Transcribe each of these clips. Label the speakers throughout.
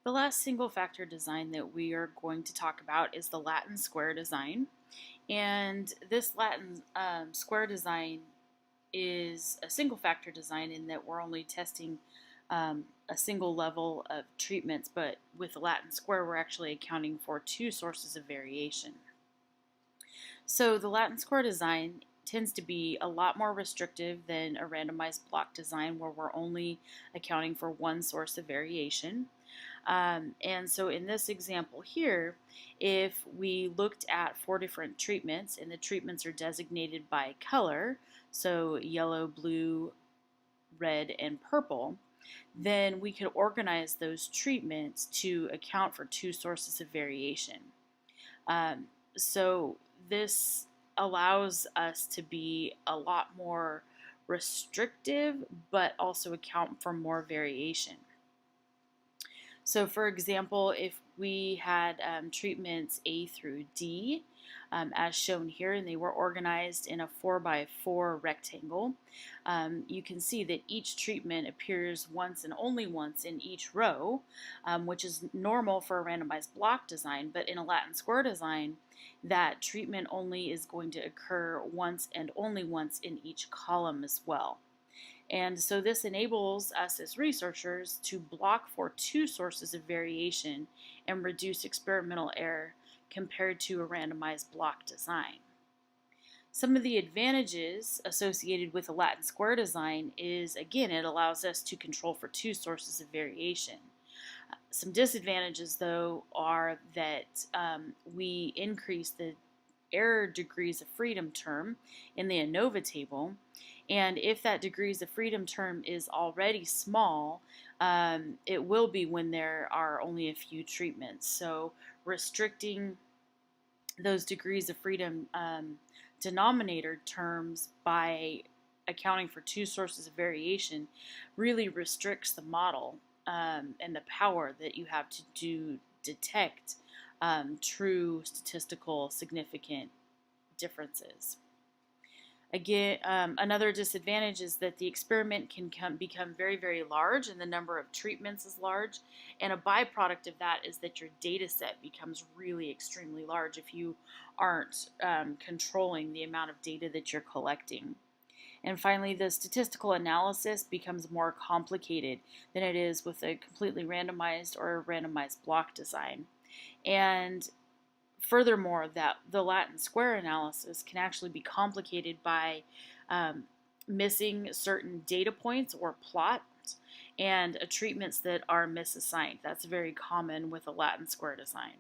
Speaker 1: The last single factor design that we are going to talk about is the Latin square design. And this Latin square design is a single factor design in that we're only testing a single level of treatments, but with the Latin square, we're actually accounting for two sources of variation. So the Latin square design tends to be a lot more restrictive than a randomized block design where we're only accounting for one source of variation. And so in this example here, if we looked at four different treatments and the treatments are designated by color, so yellow, blue, red, and purple, then we could organize those treatments to account for two sources of variation. Um, so this allows us to be a lot more restrictive, but also account for more variation. So, for example, if we had treatments A through D, as shown here, and they were organized in a 4x4 rectangle, you can see that each treatment appears once and only once in each row, which is normal for a randomized block design, but in a Latin square design, that treatment only is going to occur once and only once in each column as well. And so this enables us as researchers to block for two sources of variation and reduce experimental error compared to a randomized block design. Some of the advantages associated with a Latin square design is, again, it allows us to control for two sources of variation. Some disadvantages, though, are that we increase the error degrees of freedom term in the ANOVA table. And if that degrees of freedom term is already small, it will be when there are only a few treatments. So restricting those degrees of freedom denominator terms by accounting for two sources of variation really restricts the model and the power that you have to detect true statistical significant differences. Again, another disadvantage is that the experiment can become very, very large and the number of treatments is large. And a byproduct of that is that your data set becomes really extremely large if you aren't controlling the amount of data that you're collecting. And finally, the statistical analysis becomes more complicated than it is with a completely randomized or a randomized block design. And furthermore, that the Latin square analysis can actually be complicated by missing certain data points or plots and treatments that are misassigned. That's very common with a Latin square design.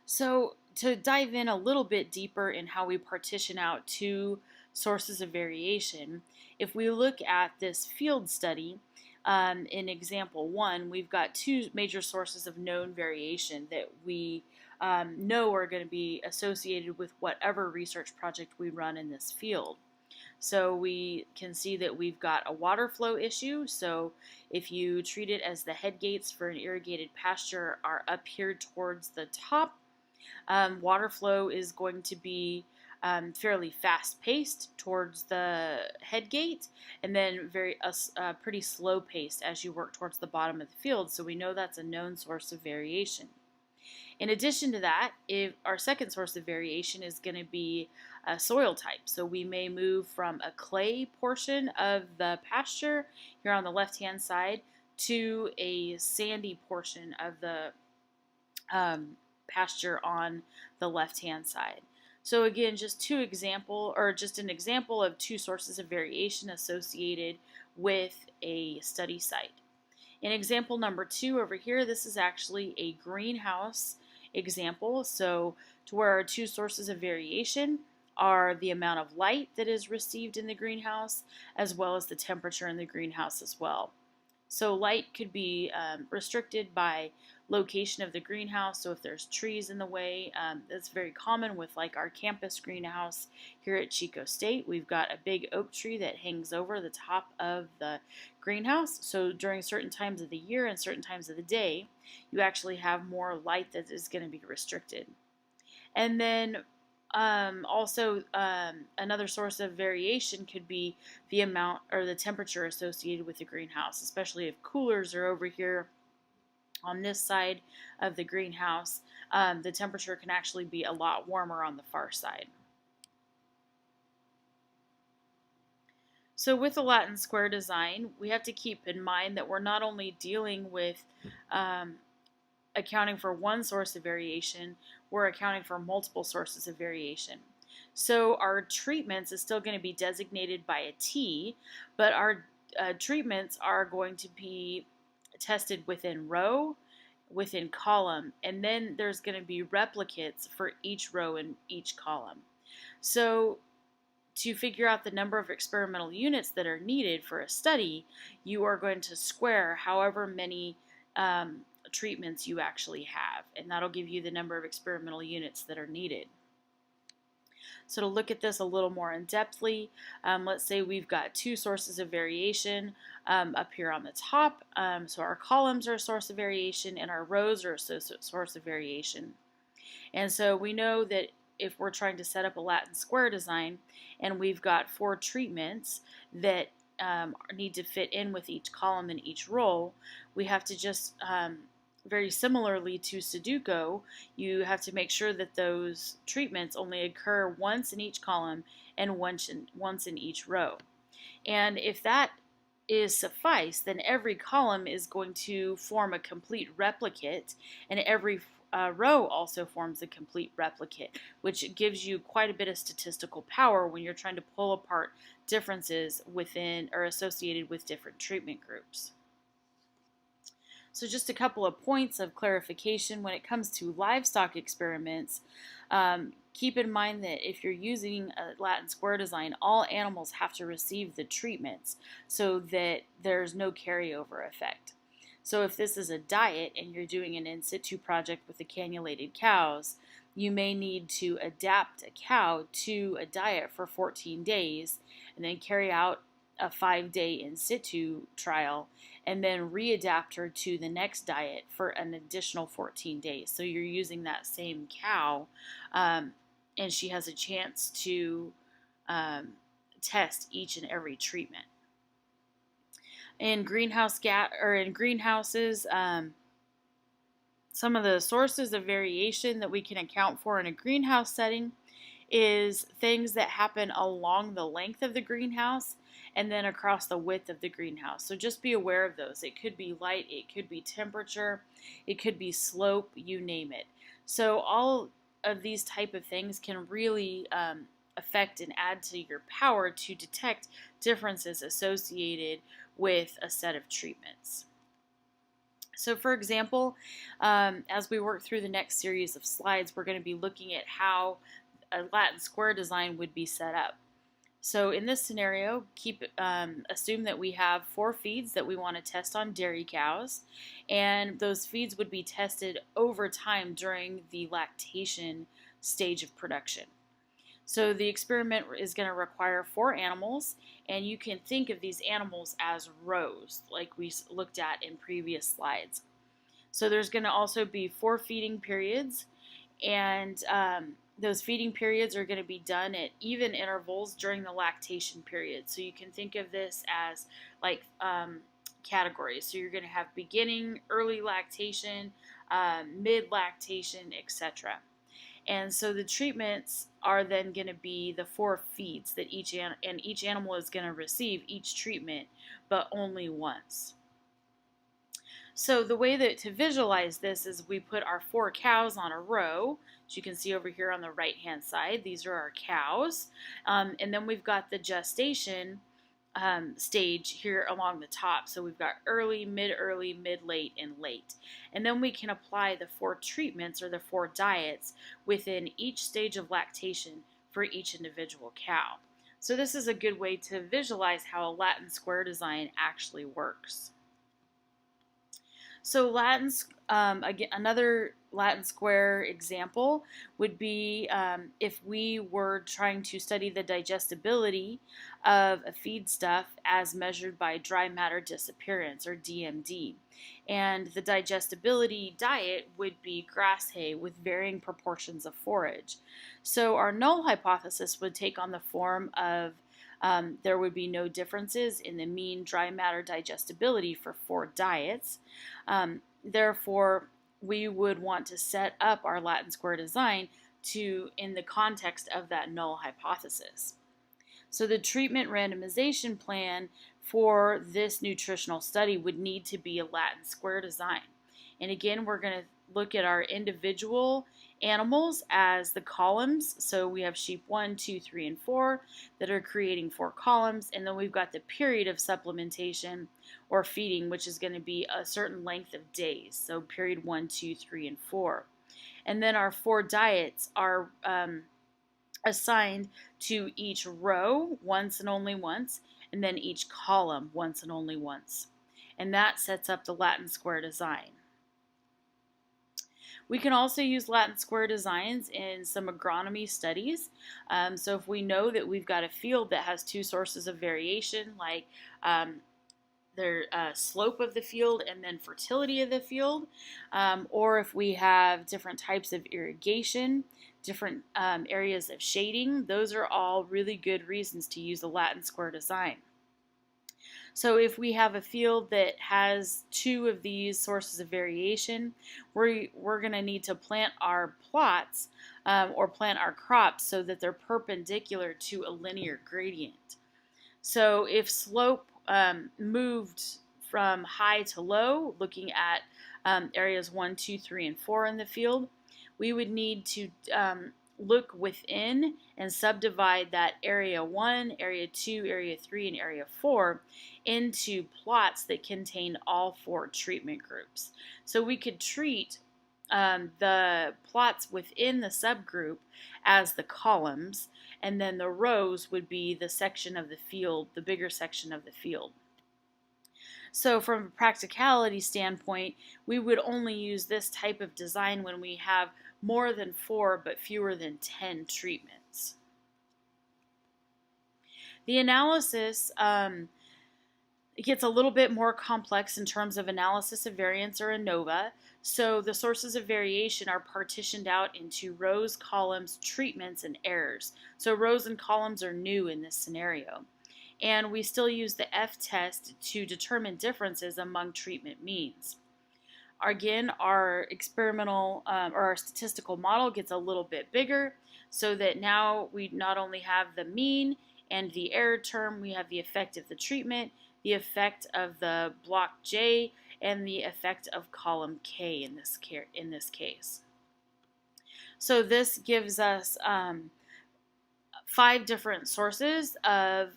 Speaker 1: So to dive in a little bit deeper in how we partition out two sources of variation, if we look at this field study, in example 1, we've got two major sources of known variation that we know are going to be associated with whatever research project we run in this field. So we can see that we've got a water flow issue. So if you treat it as the head gates for an irrigated pasture are up here towards the top, water flow is going to be fairly fast-paced towards the head gate, and then pretty slow-paced as you work towards the bottom of the field. So we know that's a known source of variation. In addition to that, if our second source of variation is going to be a soil type. So we may move from a clay portion of the pasture here on the left-hand side to a sandy portion of the pasture on the left-hand side. So again, just an example of two sources of variation associated with a study site. In example number 2 over here, this is actually a greenhouse example. So to where our two sources of variation are the amount of light that is received in the greenhouse as well as the temperature in the greenhouse as well. So light could be restricted by location of the greenhouse. So if there's trees in the way, that's very common with like our campus greenhouse here at Chico State. We've got a big oak tree that hangs over the top of the greenhouse. So during certain times of the year and certain times of the day, you actually have more light that is going to be restricted. And then another source of variation could be the amount or the temperature associated with the greenhouse, especially if coolers are over here On this side of the greenhouse, the temperature can actually be a lot warmer on the far side. So with the Latin square design, we have to keep in mind that we're not only dealing with accounting for one source of variation, we're accounting for multiple sources of variation. So our treatments is still going to be designated by a T, but our treatments are going to be tested within row, within column, and then there's going to be replicates for each row and each column. So to figure out the number of experimental units that are needed for a study, you are going to square however many treatments you actually have, and that'll give you the number of experimental units that are needed. So to look at this a little more in depthly, let's say we've got two sources of variation up here on the top. So our columns are a source of variation and our rows are a source of variation. And so we know that if we're trying to set up a Latin square design and we've got 4 treatments that need to fit in with each column and each row, we have to just, very similarly to Sudoku, you have to make sure that those treatments only occur once in each column and once in each row. And if that is suffice, then every column is going to form a complete replicate, and every row also forms a complete replicate, which gives you quite a bit of statistical power when you're trying to pull apart differences within or associated with different treatment groups. So just a couple of points of clarification when it comes to livestock experiments. Keep in mind that if you're using a Latin square design, all animals have to receive the treatments so that there's no carryover effect. So if this is a diet and you're doing an in situ project with the cannulated cows, you may need to adapt a cow to a diet for 14 days and then carry out a 5-day in situ trial and then readapt her to the next diet for an additional 14 days. So you're using that same cow and she has a chance to test each and every treatment. In greenhouses, some of the sources of variation that we can account for in a greenhouse setting is things that happen along the length of the greenhouse and then across the width of the greenhouse. So just be aware of those. It could be light, it could be temperature, it could be slope, you name it. So all of these type of things can really affect and add to your power to detect differences associated with a set of treatments. So for example, as we work through the next series of slides, we're going to be looking at how a Latin square design would be set up. So in this scenario, assume that we have 4 feeds that we want to test on dairy cows, and those feeds would be tested over time during the lactation stage of production. So the experiment is going to require 4 animals, and you can think of these animals as rows, like we looked at in previous slides. So there's going to also be 4 feeding periods, and those feeding periods are going to be done at even intervals during the lactation period. So you can think of this as like categories. So you're going to have beginning, early lactation, mid-lactation, etc. And so the treatments are then going to be the 4 feeds that each animal is going to receive each treatment, but only once. So the way that to visualize this is we put our 4 cows on a row. As you can see over here on the right hand side, these are our cows. And then we've got the gestation stage here along the top. So we've got early, mid-late, and late. And then we can apply the 4 treatments or the 4 diets within each stage of lactation for each individual cow. So this is a good way to visualize how a Latin square design actually works. So again, another Latin square example would be if we were trying to study the digestibility of a feedstuff as measured by dry matter disappearance, or DMD. And the digestibility diet would be grass hay with varying proportions of forage. So our null hypothesis would take on the form of there would be no differences in the mean dry matter digestibility for 4 diets. therefore, we would want to set up our Latin square design in the context of that null hypothesis. So the treatment randomization plan for this nutritional study would need to be a Latin square design. And again, we're going to look at our individual animals as the columns. So we have sheep 1, 2, 3, and 4 that are creating 4 columns. And then we've got the period of supplementation or feeding, which is going to be a certain length of days. So period 1, 2, 3, and 4. And then our 4 diets are assigned to each row once and only once, and then each column once and only once. And that sets up the Latin square design. We can also use Latin square designs in some agronomy studies. So if we know that we've got a field that has 2 sources of variation, like the slope of the field and then fertility of the field, or if we have different types of irrigation, different areas of shading, those are all really good reasons to use the Latin square design. So if we have a field that has 2 of these sources of variation, we're going to need to plant our plots or plant our crops so that they're perpendicular to a linear gradient. So if slope moved from high to low, looking at areas 1, 2, 3, and 4 in the field, we would need to look within and subdivide that area 1, area 2, area 3, and area 4 into plots that contain all 4 treatment groups. So we could treat the plots within the subgroup as the columns, and then the rows would be the section of the field, the bigger section of the field. So from a practicality standpoint, we would only use this type of design when we have more than 4 but fewer than 10 treatments. The analysis it gets a little bit more complex in terms of analysis of variance or ANOVA. So the sources of variation are partitioned out into rows, columns, treatments, and errors. So rows and columns are new in this scenario. And we still use the F-test to determine differences among treatment means. Again, our experimental or our statistical model gets a little bit bigger, so that now we not only have the mean and the error term, we have the effect of the treatment, the effect of the block J, and the effect of column K in this case. So this gives us 5 different sources of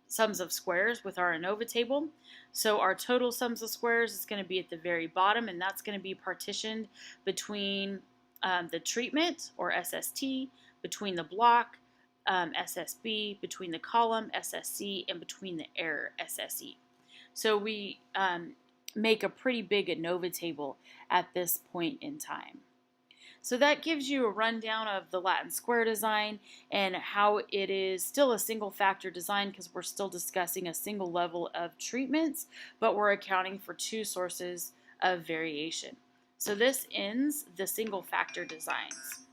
Speaker 1: sums of squares with our ANOVA table. So our total sums of squares is going to be at the very bottom, and that's going to be partitioned between the treatment, or SST, between the block, SSB, between the column, SSC, and between the error, SSE. So we make a pretty big ANOVA table at this point in time. So that gives you a rundown of the Latin square design and how it is still a single factor design, because we're still discussing a single level of treatments, but we're accounting for 2 sources of variation. So this ends the single factor designs.